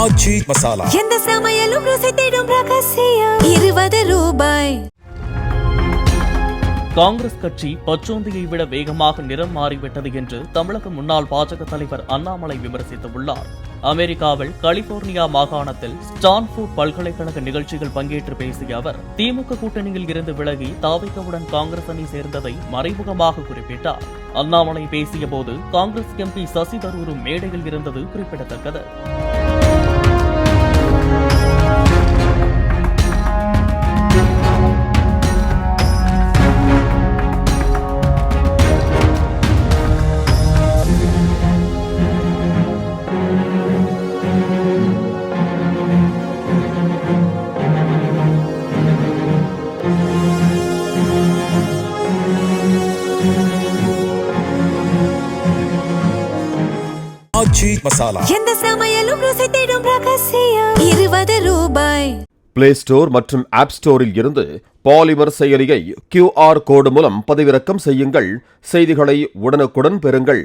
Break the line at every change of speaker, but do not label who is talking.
ஆச்சி மசாலா
எந்த சமையலும் ருசி தேடும் ரகசியம் 20 ரூபாய்.
காங்கிரஸ் கட்சி பச்சோந்தியை விட வேகமாக நிறம் மாறிவிட்டது என்று தமிழக முன்னாள் பாஜக தலைவர் அண்ணாமலை விமர்சித்துள்ளார். அமெரிக்காவில் கலிபோர்னியா மாகாணத்தில் ஸ்டான்ஃபோர்ட் பல்கலைக்கழக நிகழ்ச்சியில் பங்கேற்று பேசிய அவர், திமுக கூட்டணியில் இருந்து விலகி தாவிகவுடன் காங்கிரஸ் அணி சேர்ந்ததை மறைமுகமாக குறிப்பிட்டார். அண்ணாமலை பேசிய போது காங்கிரஸ் எம்பி சசி தரூரும் மேடையில் இருந்தது குறிப்பிடத்தக்கது.
ஆச்சி மசாலா
எந்த சமையலும் ருசி தேடும் ரகசியம் 20 ரூபாய்.
பிளே ஸ்டோர் மற்றும் ஆப் ஸ்டோரில் இருந்து பாலிமர் செயலியை QR கோடு மூலம் பதிவிறக்கம் செய்யுங்கள். செய்திகளை உடனுக்குடன் பெறுங்கள்.